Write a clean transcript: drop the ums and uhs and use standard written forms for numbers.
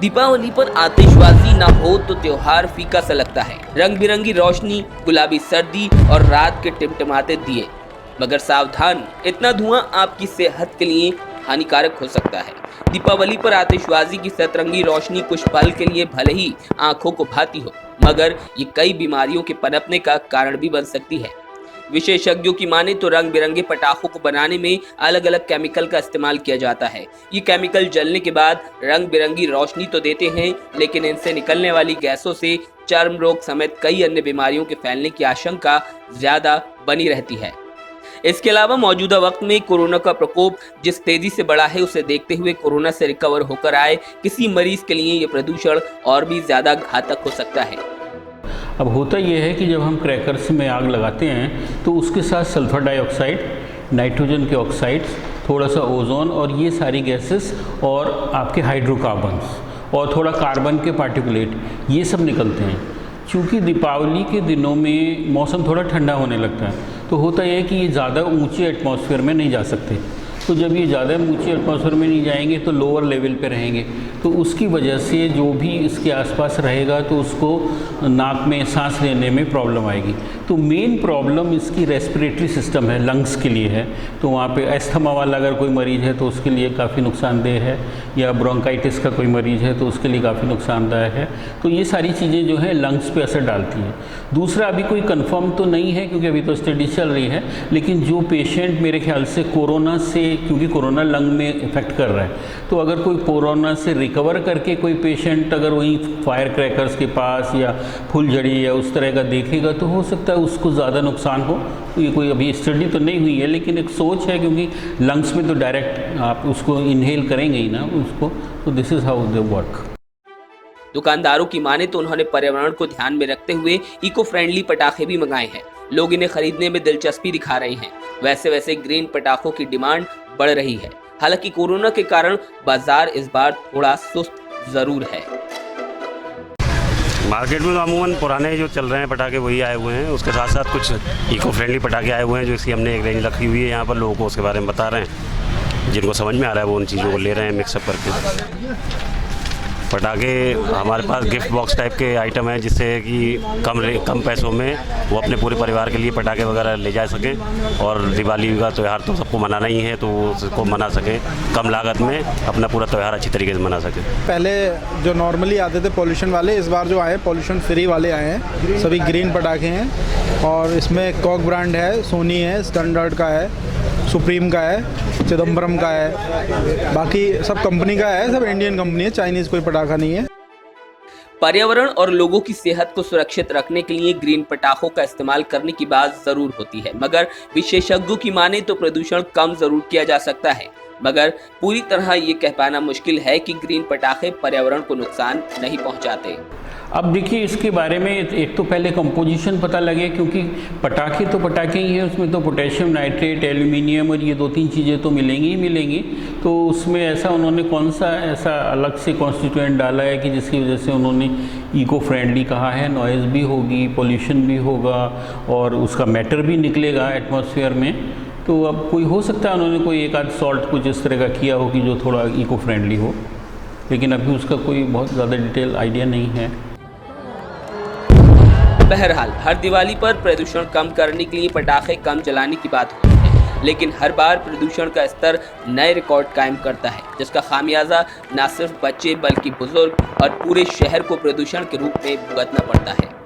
दीपावली पर आतिशबाजी न हो तो त्योहार फीका सा लगता है। रंग बिरंगी रोशनी, गुलाबी सर्दी और रात के टिमटिमाते दिए। मगर सावधान, इतना धुआं आपकी सेहत के लिए हानिकारक हो सकता है। दीपावली पर आतिशबाजी की सतरंगी रोशनी कुछ पल के लिए भले ही आंखों को भाती हो, मगर ये कई बीमारियों के पनपने का कारण भी बन सकती है। विशेषज्ञों की माने तो रंग बिरंगे पटाखों को बनाने में अलग अलग केमिकल का इस्तेमाल किया जाता है। ये केमिकल जलने के बाद रंग बिरंगी रोशनी तो देते हैं, लेकिन इनसे निकलने वाली गैसों से चर्म रोग समेत कई अन्य बीमारियों के फैलने की आशंका ज्यादा बनी रहती है। इसके अलावा मौजूदा वक्त में कोरोना का प्रकोप जिस तेजी से बढ़ा है, उसे देखते हुए कोरोना से रिकवर होकर आए किसी मरीज के लिए ये प्रदूषण और भी ज्यादा घातक हो सकता है। अब होता यह है कि जब हम क्रैकर्स में आग लगाते हैं तो उसके साथ सल्फर डाइऑक्साइड, नाइट्रोजन के ऑक्साइड्स, थोड़ा सा ओजोन और ये सारी गैसेस और आपके हाइड्रोकार्बन्स और थोड़ा कार्बन के पार्टिकुलेट, ये सब निकलते हैं। चूँकि दीपावली के दिनों में मौसम थोड़ा ठंडा होने लगता है, तो होता यह है कि ये ज़्यादा ऊंचे एटमॉस्फेयर में नहीं जा सकते। तो जब ये ज़्यादा ऊंचे एटमॉस्फेयर में नहीं जाएंगे तो लोअर लेवल पे रहेंगे, तो उसकी वजह से जो भी इसके आसपास रहेगा तो उसको नाक में सांस लेने में प्रॉब्लम आएगी। तो मेन प्रॉब्लम इसकी रेस्पिरेटरी सिस्टम है, लंग्स के लिए है। तो वहाँ पे अस्थमा वाला अगर कोई मरीज़ है तो उसके लिए काफ़ी नुकसानदेह है, या ब्रोंकाइटिस का कोई मरीज़ है तो उसके लिए काफ़ी नुकसानदायक है। तो ये सारी चीज़ें जो है लंग्स पे असर डालती हैं। दूसरा, अभी कोई कंफर्म तो नहीं है क्योंकि अभी तो स्टडी चल रही है, लेकिन जो पेशेंट मेरे ख्याल से कोरोना से, क्योंकि कोरोना लंग में इफ़ेक्ट कर रहा है, तो अगर कोई कोरोना से रिकवर करके कोई पेशेंट अगर वहीं फायर क्रैकर्स के पास या फुलझड़ी या उस तरह का देखेगा तो हो सकता है उसको ज़्यादा नुकसान हो। तो ये कोई अभी स्टडी तो नहीं हुई है, लेकिन एक सोच है, क्योंकि लंग्स में तो डायरेक्ट आप उसको इनहेल करेंगे ही ना उसको। तो this is how they work. दुकानदारों की माने तो उन्होंने पर्यावरण को ध्यान में रखते हुए इको फ्रेंडली पटाखे भी मंगाए हैं। लोग इन्हें खरीदने में दिलचस्पी दिखा रहे हैं। वैसे वैसे ग्रीन पटाखों की डिमांड बढ़ रही है। हालांकि कोरोना के कारण बाजार इस बार थोड़ा सुस्त जरूर है। मार्केट में तो अमूमन पुराने जो चल रहे हैं पटाखे वही आए हुए हैं, उसके साथ साथ कुछ इको फ्रेंडली पटाखे आए हुए हैं, जो इसकी हमने एक रेंज रखी हुई है। यहाँ पर लोगों को उसके बारे में बता रहे हैं, जिनको समझ में आ रहा है वो उन चीज़ों को ले रहे हैं मिक्सअप करके। पटाखे हमारे पास गिफ्ट बॉक्स टाइप के आइटम हैं, जिससे कि कम पैसों में वो अपने पूरे परिवार के लिए पटाखे वगैरह ले जा सकें, और दिवाली का त्यौहार तो सबको मनाना ही है, तो वो उसको मना सकें कम लागत में, अपना पूरा त्यौहार अच्छी तरीके से मना सकें। पहले जो नॉर्मली आते थे पॉल्यूशन वाले, इस बार जो आए पॉल्यूशन फ्री वाले आए हैं। सभी ग्रीन पटाखे हैं, और इसमें कॉक ब्रांड है, सोनी है, स्टैंडर्ड का है, सुप्रीम का है, चिदम्बरम का है, बाकी सब कंपनी का है, सब इंडियन कंपनी है, चाइनीज़ कोई पटाखा नहीं है। पर्यावरण और लोगों की सेहत को सुरक्षित रखने के लिए ग्रीन पटाखों का इस्तेमाल करने की बात जरूर होती है, मगर विशेषज्ञों की माने तो प्रदूषण कम जरूर किया जा सकता है। मगर पूरी तरह ये कह पाना मुश्किल है कि ग्रीन पटाखे पर्यावरण को नुकसान नहीं पहुंचाते। अब देखिए, इसके बारे में एक तो पहले कंपोजिशन पता लगे, क्योंकि पटाखे तो पटाखे ही हैं, उसमें तो पोटेशियम नाइट्रेट, एल्यूमिनियम और ये 2-3 चीज़ें तो मिलेंगी ही मिलेंगी। तो उसमें ऐसा उन्होंने कौन सा ऐसा अलग से कॉन्स्टिट्यूएंट डाला है कि जिसकी वजह से उन्होंने इको फ्रेंडली कहा है। नॉइज़ भी होगी, पोल्यूशन भी होगा, और उसका मैटर भी निकलेगा एटमॉस्फेयर में। तो अब कोई हो सकता है उन्होंने कोई एक आध सॉल्ट कुछ इस तरह का किया हो कि जो थोड़ा इको फ्रेंडली हो, लेकिन अभी उसका कोई बहुत ज़्यादा डिटेल आइडिया नहीं है। बहरहाल, हर दिवाली पर प्रदूषण कम करने के लिए पटाखे कम जलाने की बात होती है, लेकिन हर बार प्रदूषण का स्तर नए रिकॉर्ड कायम करता है, जिसका खामियाजा न सिर्फ बच्चे बल्कि बुजुर्ग और पूरे शहर को प्रदूषण के रूप में भुगतना पड़ता है।